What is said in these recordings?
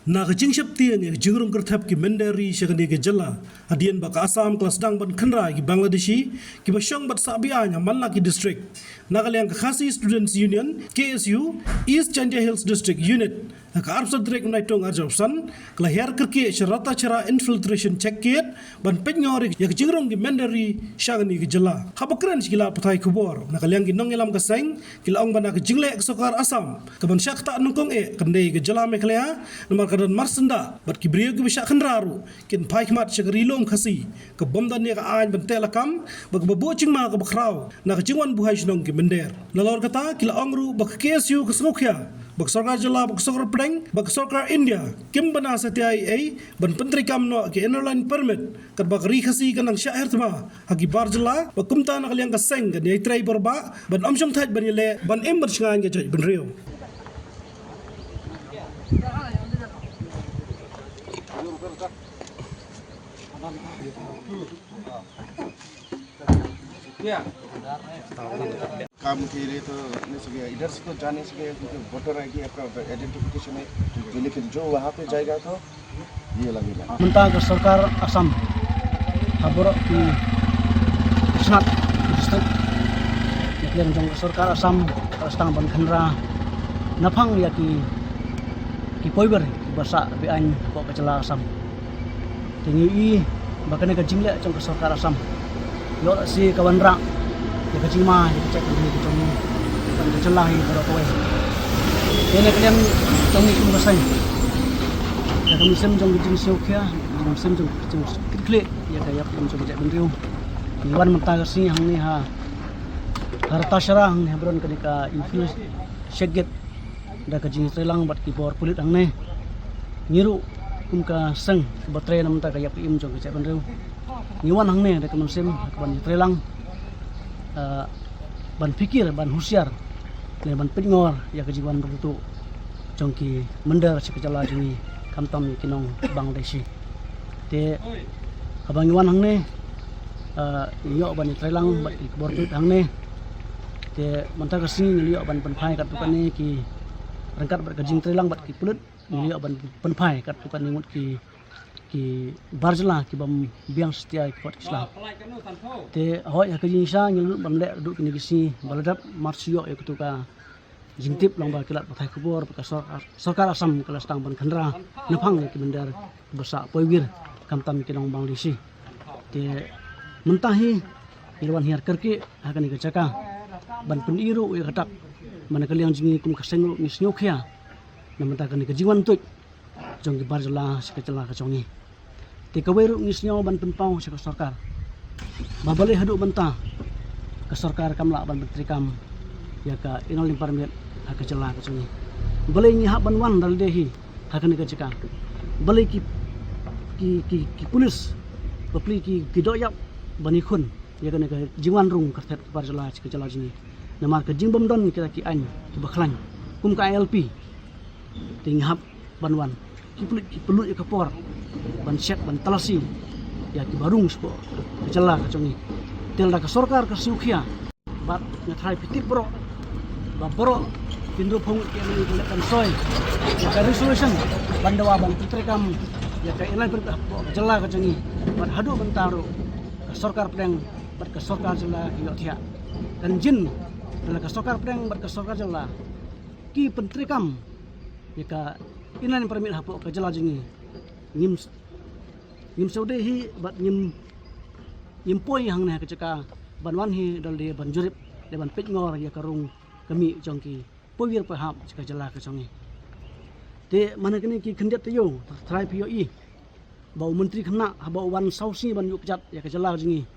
Na kajing syap tiang yang jingrung kertap ki mendari syakani ke jela hadian baka Assam kelas dang ban khenra ki Bangladeshi ki basyong bat sabianya Malna ki district na kaliang Khasi Students Union KSU East Chandia Hills District Unit ka arp sadrek naitong arjawsan kelahir kerki syarata cara infiltration check kit ban penyori yang jingrung ki mendari syakani ke jela habakran sikila patai kubor na kaliang ki nongelam ka seng kila ong bana ke jingle sokar Assam kaban syak ta nungkong kandai ke jela meklea nomor kadan marsenda bat kibriyo ki bisyak kenraru kin paikmat syakarilom khasi ke bomdan ni ka ain ban telakam bag babocing ma ka bakraw na ka jingwan buhay sinong ki mender lalor kata kila ongru bak KSU ke sengukya bak sarkar jela bak sarkar pedeng bak sarkar India kim bana STIA ban pentri kam no ki airline permit kat bak ri khasi kanang syair tma hagi bar jela bak kumta na kaliang ka seng kan yai trai barba ban amsyam thaj ban yele ban ember singan ke jaj ban rio काम के लिए तो नहीं सके इधर से तो जाने से क्योंकि वोटर आईडी आपका आइडेंटिफिकेशन है जो लेकिन जो वहाँ पे जाएगा तो ये लगेगा mentah ke sarkar Assam haborok ki snap district yang jong sarkar Assam stang ban khenra naphang ya ki poiber ki basa bi an ko kecela Assam tingi i bakane ka jingle jong sarkar Assam yo si kawan rak ya ka jima ya cek ni ki jong ban kecela hi baro kowe ini kalian jong ni kum basai ya kami sem jong jing siokya jong sem jong klik ya kaya jong jek benriu wan mentah si hang ni ha harta syarah hang ni habron kenika infus syeget da ka jing trelang bat ki bor pulit hang ni nyiru kum ka seng batre nam ta kaya pim jong jek benriu niwan hang ni da ka sem ban trelang ban fikir ban husyar le ban pingor ya ka jiwan rutu jong ki mendar sekejala jini kamtam kinong Bangladeshi te abang iwan hang ne yo ban trelang bat ki bor pulit hang ne te mantag kasi niliyo ban penpai kat tukan ni ki rangkat bat kajing trelang bat ki pulut niliyo ban penpai kat tukan ni ngut ki barjla ki bam biang setia ki kot Islam te hoy hakajing sha ngilu ban le du kini kisi baladap marsio ya kutuka jingtip long ba kilat patai kubur ka sarkar Assam kelas tang ban khandra naphang ki bendar basa poiwir kamtam ki long Bangladeshi te mentahi irwan hiar kerki hakani ka caka ban peniru ya katak mana kaliang jingi kum kasengu misnyo khya namanta kani ka jiwan tuj jong ki barjala sekecela ka jongi te kaweru ngisnyo ban penpau se ka sarkar babale hadu banta ka sarkar kamla ban bentrikam ya ka inol parmiat ka cela ka jongi bale nyi hak ban wan dal dehi hakani ka caka bale ki pulis bapli ki doyak bani khun ya kan ka jiwan rung ka thet barjala sekecela jingi namar ka jingbom don kita ki an ki bakhlan kum ka LP tinghap banwan ki pelut ka por ban syek ban talasi ya ki barung spo kecela ka congi tel da ka sarkar ka sukhia bat ngathai pitip bro ba bro pindu phong ki ni kan soy ya ka resolution bandawa ban putrekam ya ka inai per kecela ka congi bat hadu bentaru ka sarkar pleng bat ka sarkar jela ki yo thia kan jin dalam kasokar pedang berkasokar jela ki pentrikam jika inan permit hapo ke jela jingi nyim saudehi bat nyim poi hang ne keceka banwan hi dal de banjurip de ban pitngor ya karung kami jongki powir paham ke jela ke jongi te mana kini ki khendet yo trai pio i bau menteri khna bau wan sausi ban yuk jat ya ke jela jingi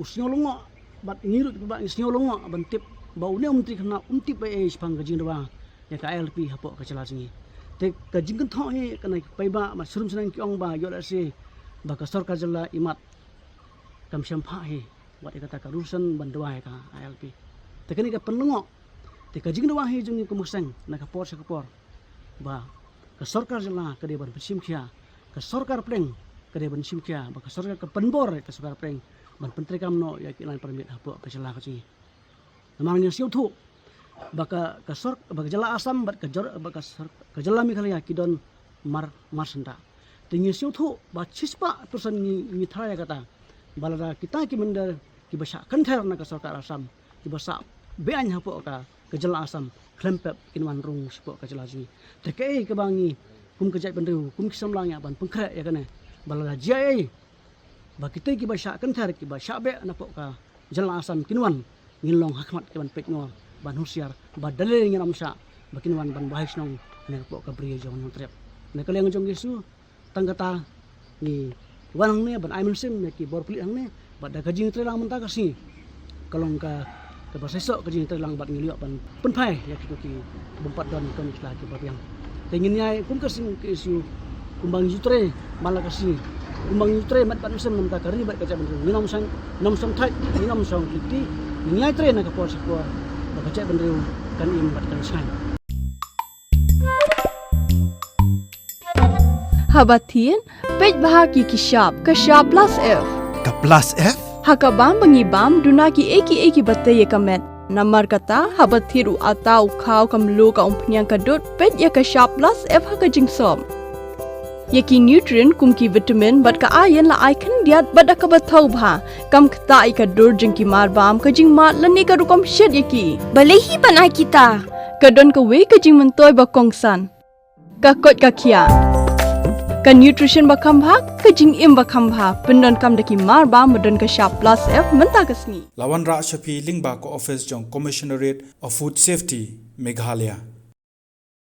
usnyo longo bat ngirut ba isnyo longo ban tip bau ne menteri khna untip ba e spang gajing dawa ya ka LP hapo ka cela jingi te ka jingkan tho he kana pai ba ma surum senang ki ong ba yo la se ba ka sarkar jela imat kam syam pha he wat kata ka rusan ban dawa ka LP te kani ka penengo te ka jing dawa he jingi ku musang na ka por sa ka por ba ka sarkar jela ka de ban sim khia ka sarkar pleng ka de ban sim khia ba ka sarkar ka penbor ka sarkar pleng ban pentri kam no ya ki lan permit hapo ka cela ka jingi namang yang siu thu baka kasor baka jala Assam bat ka jala mi khala ya kidon mar senda tinggi siu thu ba chispa person ni tharaya kata balada kita ki mender ki basa kanthar na ka sarkar Assam ki basa bean hapo ka kejala Assam klempep kinwan rung sipo ka jelaju tekai ke bangi kum kejai bendu kum kisamlang ya ban pengkra ya kana balada jai ba kita ki basa kanthar ki basa be na po ka jala Assam kinwan ngilong hakmat ki ban petno ban husiar ba dalil ngin amsa ba kinwan ban bahis nong ne po ka brio jong nong trep ne kaleng jong Yesu tanggata ni wanang ne ban aimen sim ne ki bor pli ang ne ba da kajing trelang menta kasi kalong ka basesok kajing trelang bat ngiliok ban penpai ya ki bompat don kon isla ki babiang tengin nyai kum kasing ke isu kumbang jutre mala kasi kumbang jutre mat ban sim menta kari bat kaca ben ni nom sang thai ni nom sang kiti nyai tre na ka por sikwa ba kaca ben kan im bat kan sai Habatin, pej bahagi kishab plus F. Ka plus F? Hakabam bangibam dunaki eki batay kamet. Namar kata habathiru atau kau kamlu ka umpnyang kadut pej ya kishab plus F haka jingsom. Yaki nutrient kumki vitamin bat ka ayan la icon diat bat ka bathau bha. Kam kata ikadur jingki marbam ka jing mat lani ka rukom shed yaki. Balehi panai kita. Kadon ka we ka jing mentoy ba kongsan. Ka kot ka kia. Ka nutrition bakam bha ka jing im bakam bha pendon kam daki mar ba modon ka sharp plus F menta kasni Lawan Ra Shafi Lingba ko office jong Commissionerate of Food Safety Meghalaya